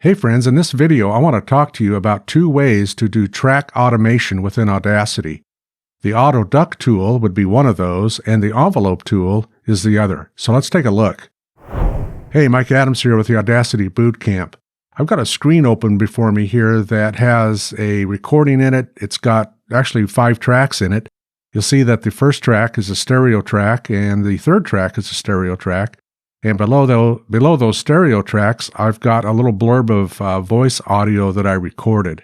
Hey friends, in this video I want to talk to you about two ways to do track automation within Audacity. The Auto Duck tool would be one of those, and the Envelope tool is the other. So let's take a look. Hey, Mike Adams here with the Audacity Bootcamp. I've got a screen open before me here that has a recording in it. It's got actually 5 tracks in it. You'll see that the first track is a stereo track and the third track is a stereo track. And below those stereo tracks, I've got a little blurb of voice audio that I recorded.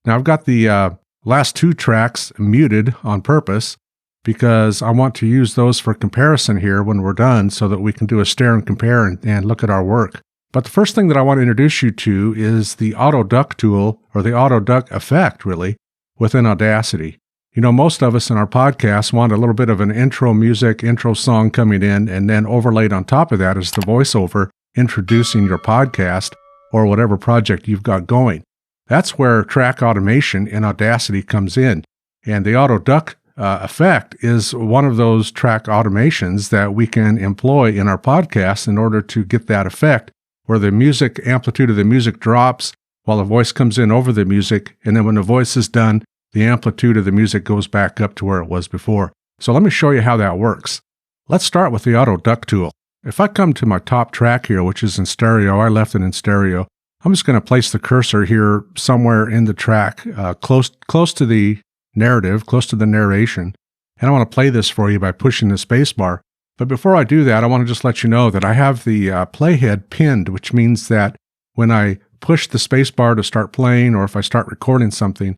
Now, I've got the last 2 tracks muted on purpose because I want to use those for comparison here when we're done so that we can do a stare and compare and look at our work. But the first thing that I want to introduce you to is the Auto Duck tool, or the Auto Duck effect, really, within Audacity. You know, most of us in our podcast want a little bit of an intro music, intro song coming in, and then overlaid on top of that is the voiceover introducing your podcast or whatever project you've got going. That's where track automation in Audacity comes in. And the Auto Duck effect is one of those track automations that we can employ in our podcast in order to get that effect where the music amplitude of the music drops while the voice comes in over the music, and then when the voice is done, the amplitude of the music goes back up to where it was before. So let me show you how that works. Let's start with the Auto Duck tool. If I come to my top track here, which is in stereo, I left it in stereo. I'm just going to place the cursor here somewhere in the track, close to the narrative, close to the narration. And I want to play this for you by pushing the space bar. But before I do that, I want to just let you know that I have the playhead pinned, which means that when I push the space bar to start playing, or if I start recording something,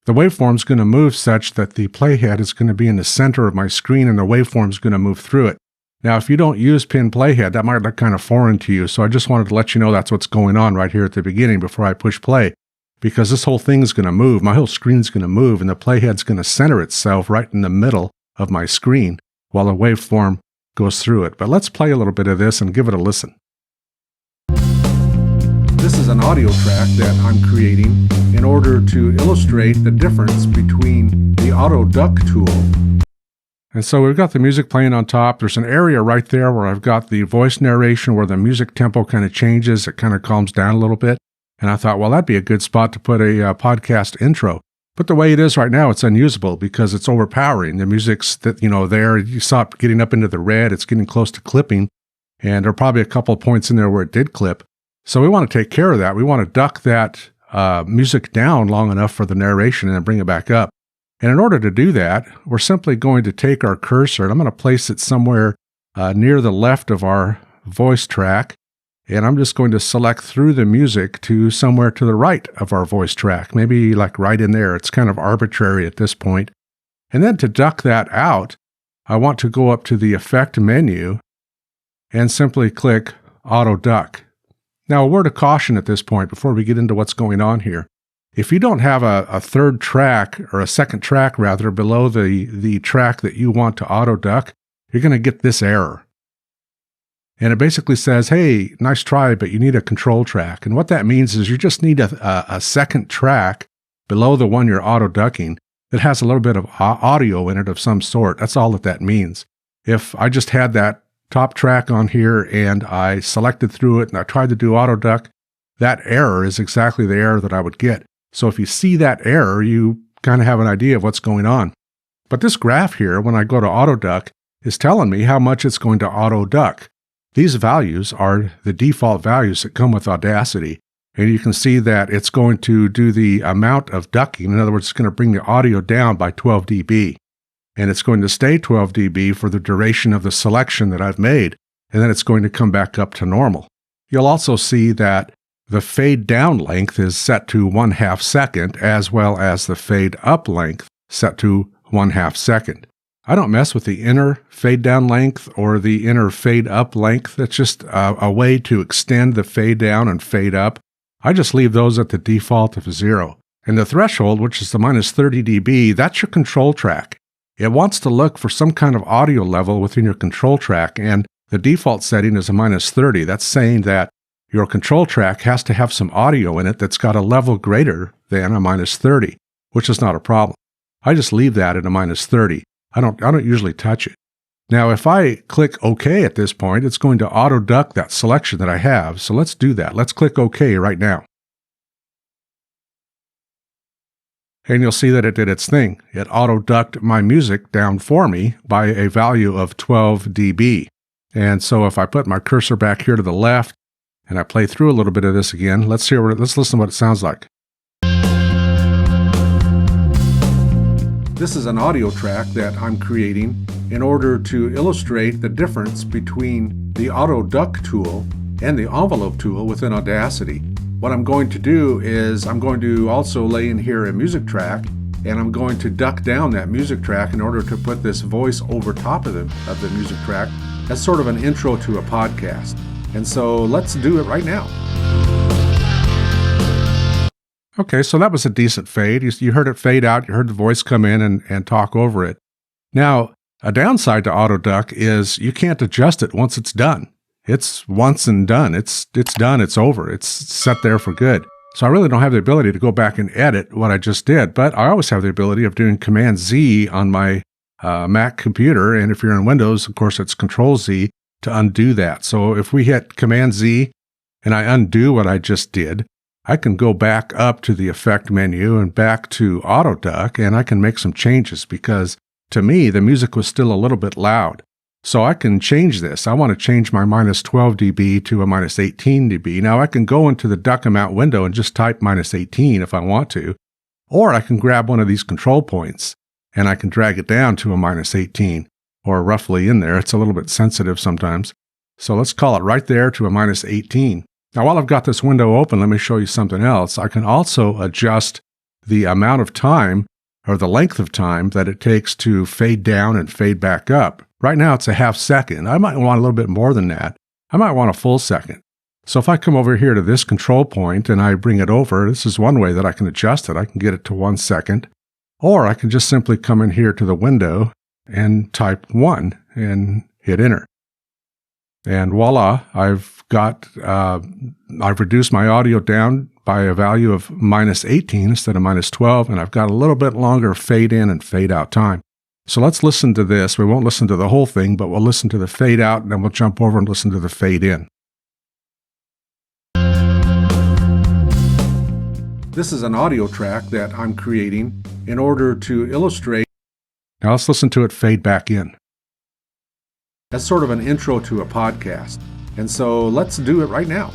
the waveform is going to move such that the playhead is going to be in the center of my screen and the waveform is going to move through it. Now, if you don't use Pinned Playhead, that might look kind of foreign to you, so I just wanted to let you know that's what's going on right here at the beginning before I push play, because this whole thing is going to move, my whole screen is going to move, and the playhead's going to center itself right in the middle of my screen while the waveform goes through it. But let's play a little bit of this and give it a listen. This is an audio track that I'm creating in order to illustrate the difference between the Auto Duck tool. And so we've got the music playing on top. There's an area right there where I've got the voice narration where the music tempo kind of changes. It kind of calms down a little bit. And I thought, well, that'd be a good spot to put a podcast intro. But the way it is right now, it's unusable because it's overpowering. The music's there. You saw it getting up into the red. It's getting close to clipping. And there are probably a couple of points in there where it did clip. So we want to take care of that. We want to duck that music down long enough for the narration and then bring it back up. And in order to do that, we're simply going to take our cursor, and I'm going to place it somewhere near the left of our voice track. And I'm just going to select through the music to somewhere to the right of our voice track, maybe like right in there. It's kind of arbitrary at this point. And then to duck that out, I want to go up to the Effect menu and simply click Auto Duck. Now, a word of caution at this point before we get into what's going on here. If you don't have a third track, or a second track rather, below the track that you want to auto duck, you're going to get this error. And it basically says, hey, nice try, but you need a control track. And what that means is you just need a second track below the one you're auto ducking that has a little bit of audio in it of some sort. That's all that means. If I just had that top track on here and I selected through it and I tried to do auto duck, that error is exactly the error that I would get. So if you see that error, you kind of have an idea of what's going on. But this graph here, when I go to auto duck, is telling me how much it's going to auto duck. These values are the default values that come with Audacity. And you can see that it's going to do the amount of ducking. In other words, it's going to bring the audio down by 12 dB. And it's going to stay 12 dB for the duration of the selection that I've made, and then it's going to come back up to normal. You'll also see that the fade down length is set to 1/2 second, as well as the fade up length set to 1/2 second. I don't mess with the inner fade down length or the inner fade up length. That's just a way to extend the fade down and fade up. I just leave those at the default of 0. And the threshold, which is the -30 dB, that's your control track. It wants to look for some kind of audio level within your control track, and the default setting is a -30. That's saying that your control track has to have some audio in it that's got a level greater than a -30, which is not a problem. I just leave that at a -30. I don't usually touch it. Now, if I click OK at this point, it's going to auto-duck that selection that I have. So let's do that. Let's click OK right now. And you'll see that it did its thing. It auto-ducked my music down for me by a value of 12 dB. And so if I put my cursor back here to the left and I play through a little bit of this again, let's listen to what it sounds like. This is an audio track that I'm creating in order to illustrate the difference between the auto duck tool and the envelope tool within Audacity. What I'm going to do is I'm going to also lay in here a music track, and I'm going to duck down that music track in order to put this voice over top of the music track as sort of an intro to a podcast. And so let's do it right now. Okay, so that was a decent fade. You heard it fade out, you heard the voice come in and talk over it. Now, a downside to auto duck is you can't adjust it once it's done. It's once and done. It's done, it's over. It's set there for good. So I really don't have the ability to go back and edit what I just did, but I always have the ability of doing Command Z on my Mac computer, and if you're in Windows, of course, it's Control Z to undo that. So if we hit Command Z and I undo what I just did, I can go back up to the Effect menu and back to Auto Duck, and I can make some changes because, to me, the music was still a little bit loud. So I can change this. I want to change my minus 12 dB to a minus 18 dB. Now I can go into the duck amount window and just type minus 18 if I want to, or I can grab one of these control points and I can drag it down to a minus 18, or roughly in there. It's a little bit sensitive sometimes. So let's call it right there to a minus 18. Now while I've got this window open, let me show you something else. I can also adjust the amount of time or the length of time that it takes to fade down and fade back up. Right now it's a half second. I might want a little bit more than that. I might want a full second. So if I come over here to this control point and I bring it over, this is one way that I can adjust it. I can get it to 1 second, or I can just simply come in here to the window and type 1 and hit enter. And voila, I've reduced my audio down by a value of minus 18 instead of minus 12, and I've got a little bit longer fade in and fade out time. So let's listen to this. We won't listen to the whole thing, but we'll listen to the fade out, and then we'll jump over and listen to the fade in. This is an audio track that I'm creating in order to illustrate. Now let's listen to it fade back in. That's sort of an intro to a podcast. And so let's do it right now.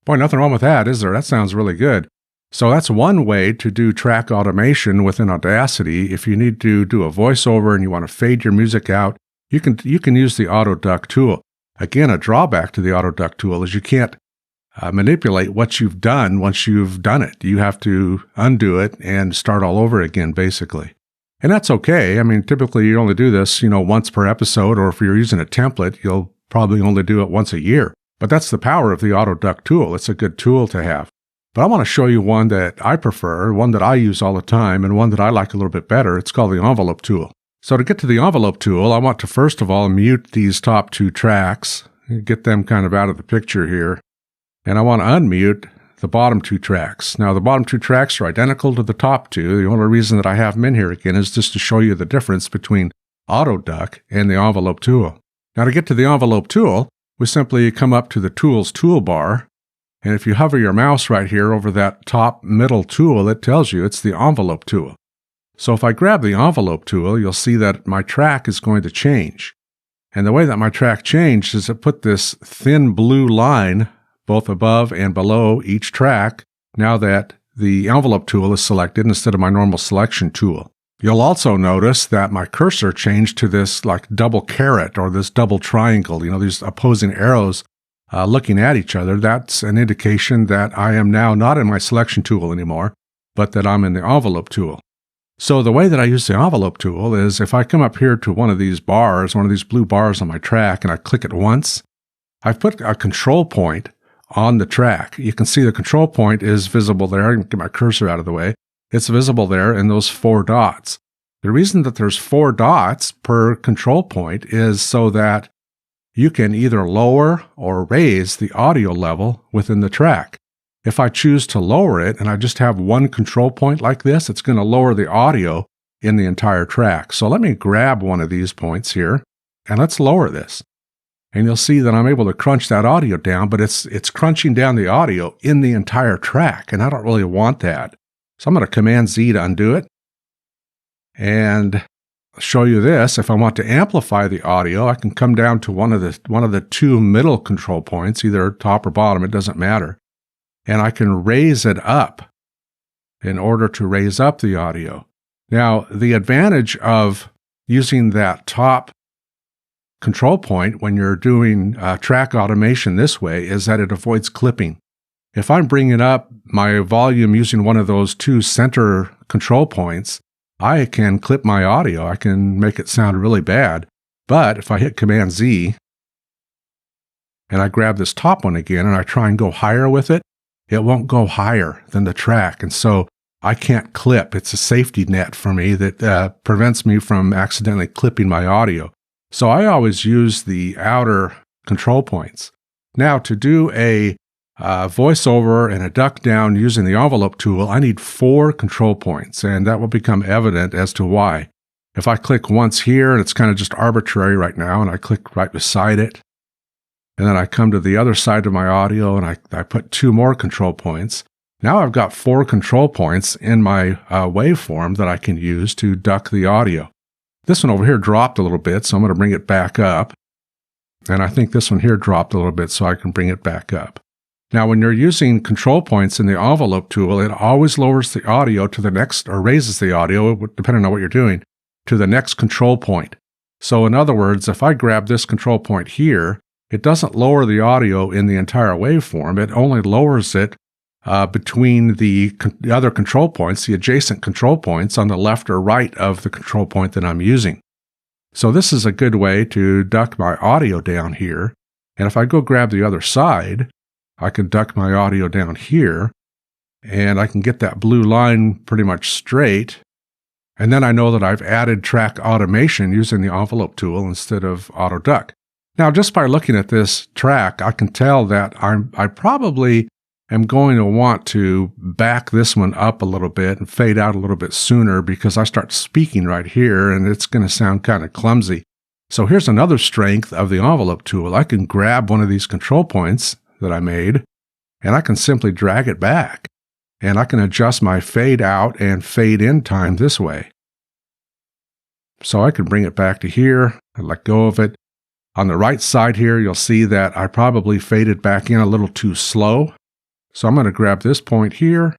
Boy, nothing wrong with that, is there? That sounds really good. So that's one way to do track automation within Audacity. If you need to do a voiceover and you want to fade your music out, you can use the Auto Duck tool. Again, a drawback to the Auto Duck tool is you can't manipulate what you've done once you've done it. You have to undo it and start all over again, basically. And that's okay. I mean, typically you only do this, once per episode, or if you're using a template, you'll probably only do it once a year. But that's the power of the Auto Duck tool. It's a good tool to have. But I want to show you one that I prefer, one that I use all the time, and one that I like a little bit better. It's called the envelope tool. So to get to the envelope tool, I want to first of all mute these top two tracks, get them kind of out of the picture here. And I want to unmute the bottom two tracks. Now the bottom two tracks are identical to the top two. The only reason that I have them in here again is just to show you the difference between Auto Duck and the envelope tool. Now to get to the envelope tool, we simply come up to the Tools toolbar. And if you hover your mouse right here over that top middle tool, it tells you it's the envelope tool. So if I grab the envelope tool, you'll see that my track is going to change. And the way that my track changed is it put this thin blue line both above and below each track now that the envelope tool is selected instead of my normal selection tool. You'll also notice that my cursor changed to this like double caret or this double triangle, these opposing arrows looking at each other. That's an indication that I am now not in my selection tool anymore, but that I'm in the envelope tool. So the way that I use the envelope tool is if I come up here to one of these bars, one of these blue bars on my track, and I click it once, I've put a control point on the track. You can see the control point is visible there. I can get my cursor out of the way. It's visible there in those 4 dots. The reason that there's 4 dots per control point is so that you can either lower or raise the audio level within the track. If I choose to lower it and I just have one control point like this, it's going to lower the audio in the entire track. So let me grab one of these points here, and let's lower this. And you'll see that I'm able to crunch that audio down, but it's crunching down the audio in the entire track, and I don't really want that. So I'm going to Command Z to undo it. And show you this. If I want to amplify the audio, I can come down to one of the two middle control points, either top or bottom, it doesn't matter. And I can raise it up in order to raise up the audio. Now, the advantage of using that top control point when you're doing track automation this way is that it avoids clipping. If I'm bringing up my volume using one of those two center control points, I can clip my audio. I can make it sound really bad. But if I hit Command Z and I grab this top one again and I try and go higher with it, it won't go higher than the track. And so I can't clip. It's a safety net for me that prevents me from accidentally clipping my audio. So I always use the outer control points. Now, to do a voiceover and a duck down using the envelope tool, I need 4 control points, and that will become evident as to why. If I click once here, and it's kind of just arbitrary right now, and I click right beside it, and then I come to the other side of my audio and I put 2 more control points. Now I've got 4 control points in my waveform that I can use to duck the audio. This one over here dropped a little bit, so I'm going to bring it back up. And I think this one here dropped a little bit, so I can bring it back up. Now, when you're using control points in the envelope tool, it always lowers the audio to the next, or raises the audio, depending on what you're doing, to the next control point. So in other words, if I grab this control point here, it doesn't lower the audio in the entire waveform. It only lowers it between the other control points, the adjacent control points on the left or right of the control point that I'm using. So this is a good way to duck my audio down here. And if I go grab the other side, I can duck my audio down here, and I can get that blue line pretty much straight. And then I know that I've added track automation using the envelope tool instead of auto duck. Now, just by looking at this track, I can tell that I probably am going to want to back this one up a little bit and fade out a little bit sooner, because I start speaking right here and it's going to sound kind of clumsy. So here's another strength of the envelope tool. I can grab one of these control points that I made, and I can simply drag it back, and I can adjust my fade out and fade in time this way. So I can bring it back to here and let go of it. On the right side here, you'll see that I probably faded back in a little too slow. So I'm going to grab this point here,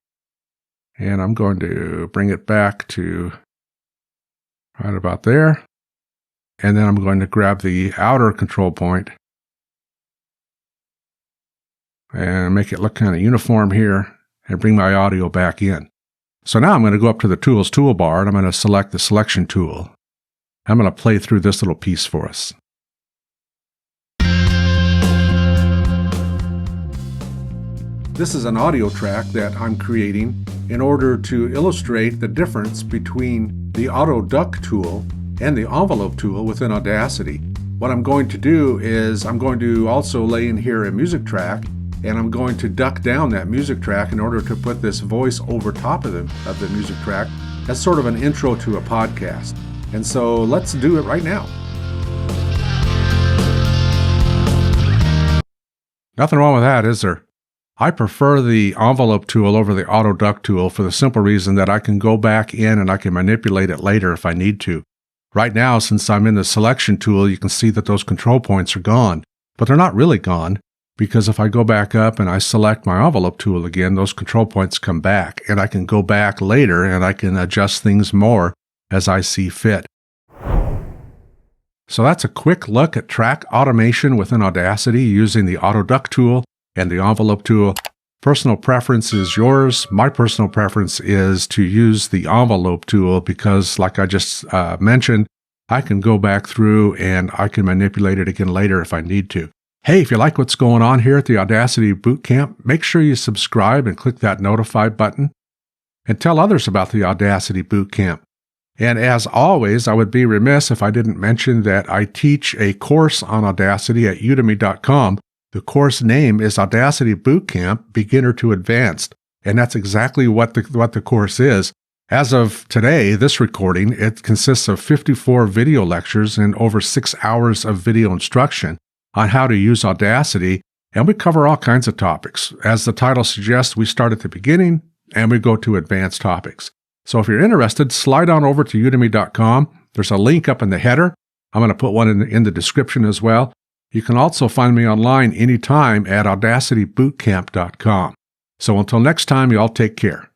and I'm going to bring it back to right about there. And then I'm going to grab the outer control point and make it look kind of uniform here and bring my audio back in. So now I'm going to go up to the Tools toolbar and I'm going to select the Selection tool. I'm going to play through this little piece for us. This is an audio track that I'm creating in order to illustrate the difference between the Auto Duck tool and the Envelope tool within Audacity. What I'm going to do is I'm going to also lay in here a music track, and I'm going to duck down that music track in order to put this voice over top of the music track as sort of an intro to a podcast. And so let's do it right now. Nothing wrong with that, is there? I prefer the envelope tool over the auto duck tool for the simple reason that I can go back in and I can manipulate it later if I need to. Right now, since I'm in the selection tool, you can see that those control points are gone, but they're not really gone, because if I go back up and I select my envelope tool again, those control points come back, and I can go back later and I can adjust things more as I see fit. So that's a quick look at track automation within Audacity using the auto duck tool and the envelope tool. Personal preference is yours. My personal preference is to use the envelope tool because, like I just mentioned, I can go back through and I can manipulate it again later if I need to. Hey, if you like what's going on here at the Audacity Bootcamp, make sure you subscribe and click that notify button and tell others about the Audacity Bootcamp. And as always, I would be remiss if I didn't mention that I teach a course on Audacity at udemy.com. The course name is Audacity Bootcamp Beginner to Advanced, and that's exactly what the course is. As of today, this recording, it consists of 54 video lectures and over 6 hours of video instruction on how to use Audacity, and we cover all kinds of topics. As the title suggests, we start at the beginning and we go to advanced topics. So if you're interested, slide on over to udemy.com. There's a link up in the header. I'm going to put one in the description as well. You can also find me online anytime at audacitybootcamp.com. So until next time, you all take care.